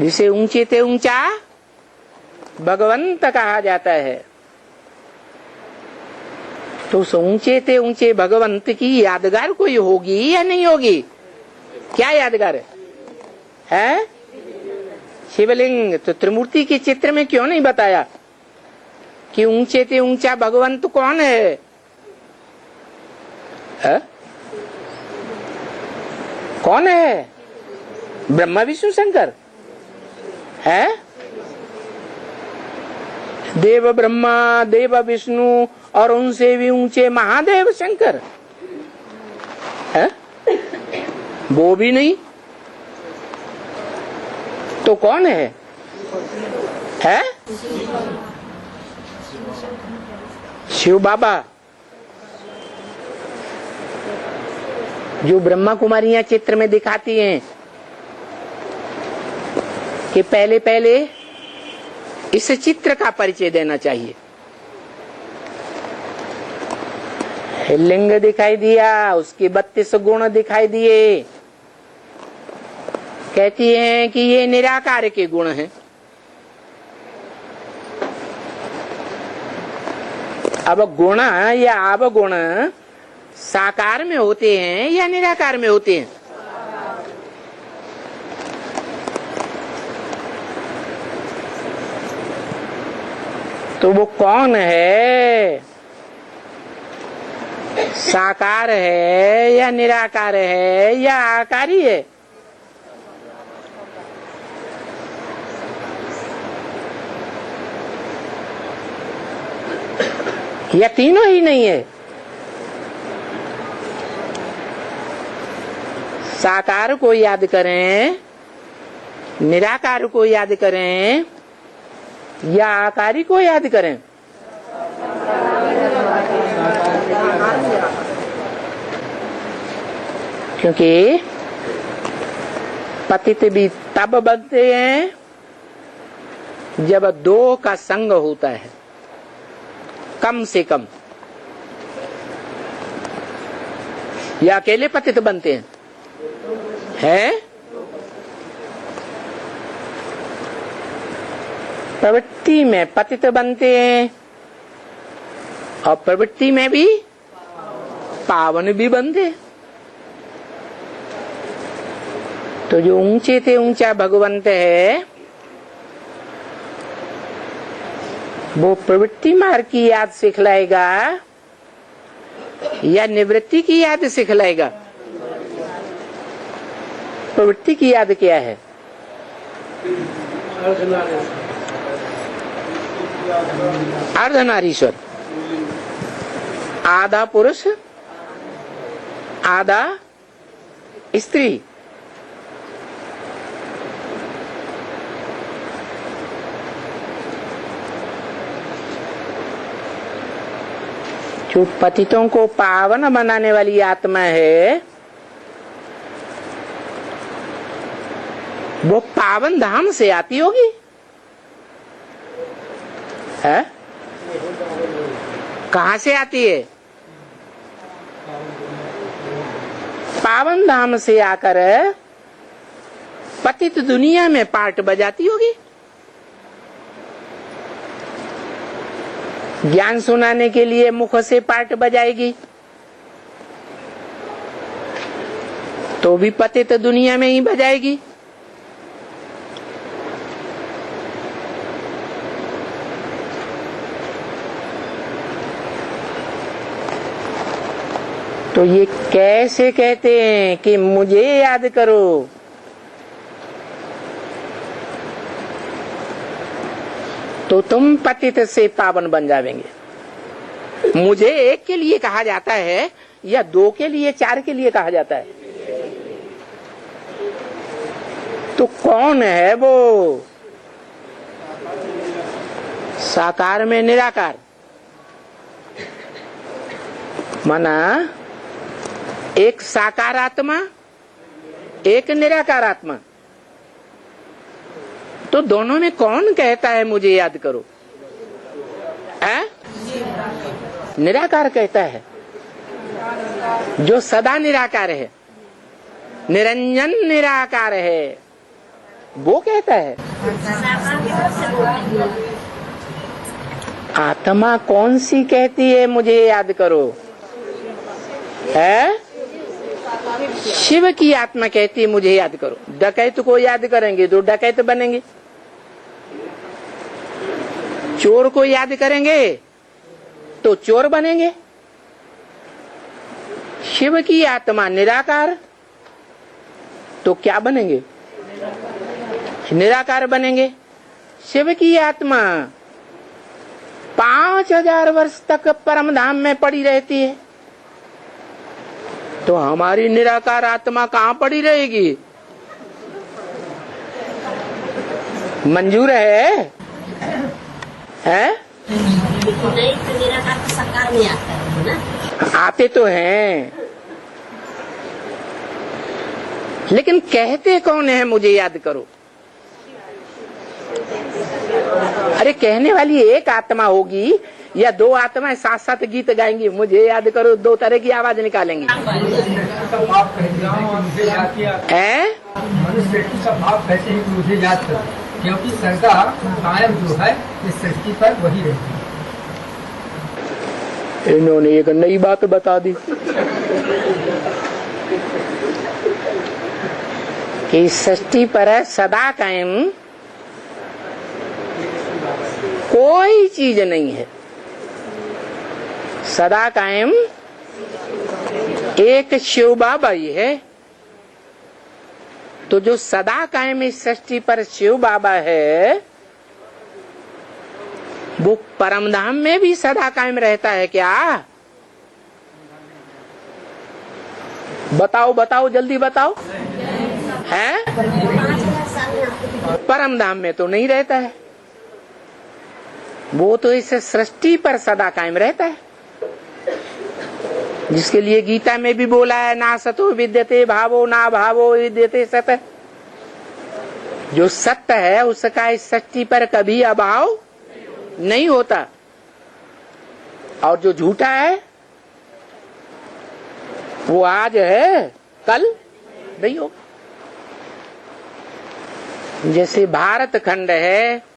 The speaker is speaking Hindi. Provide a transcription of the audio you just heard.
जिसे ऊंचे ते ऊंचा भगवंत कहा जाता है। तो उस ऊंचे ते ऊंचे भगवंत की यादगार कोई होगी या नहीं होगी? क्या यादगार है? शिवलिंग। तो त्रिमूर्ति के चित्र में क्यों नहीं बताया कि ऊंचे ते ऊंचा भगवंत कौन है? कौन है? ब्रह्मा विष्णु शंकर है? देव ब्रह्मा, देव विष्णु और उनसे भी ऊंचे महादेव शंकर है? वो भी नहीं तो कौन है? शिव बाबा। जो ब्रह्मा कुमारियां चित्र में दिखाती हैं कि पहले पहले इस चित्र का परिचय देना चाहिए। लिंग दिखाई दिया, उसके 32 गुण दिखाई दिए, कहती हैं कि ये निराकार के गुण हैं। अब गुण या अवगुण साकार में होते हैं या निराकार में होते हैं? तो वो कौन है? साकार है या निराकार है या आकारी है? या तीनों ही नहीं है? साकार को याद करें, निराकार को याद करें या आकारी को याद करें? क्योंकि पतित भी तब बनते हैं जब दो का संग होता है, कम से कम। या अकेले पतित बनते हैं? प्रवृत्ति में पतित बनते हैं और प्रवृत्ति में भी पावन भी बनते हैं। तो जो ऊंचे से ऊंचा भगवंत है वो प्रवृत्ति मार्ग की याद सिखलाएगा या निवृत्ति की याद सिखलाएगा? प्रवृत्ति की याद क्या है? अर्धनारीश्वर, आधा पुरुष आधा स्त्री। जो पतितों को पावन बनाने वाली आत्मा है वो पावन धाम से आती होगी, है? कहाँ से आती है? पावन धाम से आकर पतित दुनिया में पार्ट बजाती होगी। ज्ञान सुनाने के लिए मुख से पार्ट बजाएगी तो भी पतित दुनिया में ही बजाएगी। तो ये कैसे कहते हैं कि मुझे याद करो? तो तुम पतित से पावन बन जाएंगे। मुझे एक के लिए कहा जाता है या दो के लिए, चार के लिए कहा जाता है? तो कौन है वो? साकार में निराकार, माना एक साकार आत्मा एक निराकार आत्मा। तो दोनों में कौन कहता है मुझे याद करो? निराकार कहता है, जो सदा निराकार है, निरंजन निराकार है, वो कहता है। आत्मा कौन सी कहती है मुझे याद करो, है? शिव की आत्मा कहती है मुझे याद करो। डकैत को याद करेंगे तो डकैत बनेंगे, चोर को याद करेंगे तो चोर बनेंगे। शिव की आत्मा निराकार तो क्या बनेंगे? निराकार बनेंगे। शिव की आत्मा 5000 वर्ष तक परम धाम में पड़ी रहती है, तो हमारी निराकार आत्मा कहाँ पड़ी रहेगी? मंजूर है? नहीं तो निराकार तो साकार में आता है ना। आते तो हैं, लेकिन कहते कौन है मुझे याद करो? अरे कहने वाली एक आत्मा होगी या दो आत्माएं साथ साथ गीत गाएंगी, मुझे याद करो, दो तरह की आवाज निकालेंगी। मनुष्य की सब भाव कैसे ही मुझे याद करो, क्योंकि श्रद्धा कायम जो है इस सृष्टि पर वही रहती है। इन्होंने एक नई बात बता दी कि सृष्टि पर सदा कायम कोई चीज नहीं है। सदा कायम एक शिव बाबा ही है। तो जो सदा कायम इस सृष्टि पर शिव बाबा है, वो परमधाम में भी सदा कायम रहता है क्या? बताओ बताओ, जल्दी बताओ। है? परमधाम में तो नहीं रहता है, वो तो इस सृष्टि पर सदा कायम रहता है, जिसके लिए गीता में भी बोला है, ना सतो विद्यते भावो ना भावो विद्यते सत। जो सत्य है उसका इस सृष्टि पर कभी अभाव नहीं होता, और जो झूठा है वो आज है कल नहीं होगा। जैसे भारत खंड है,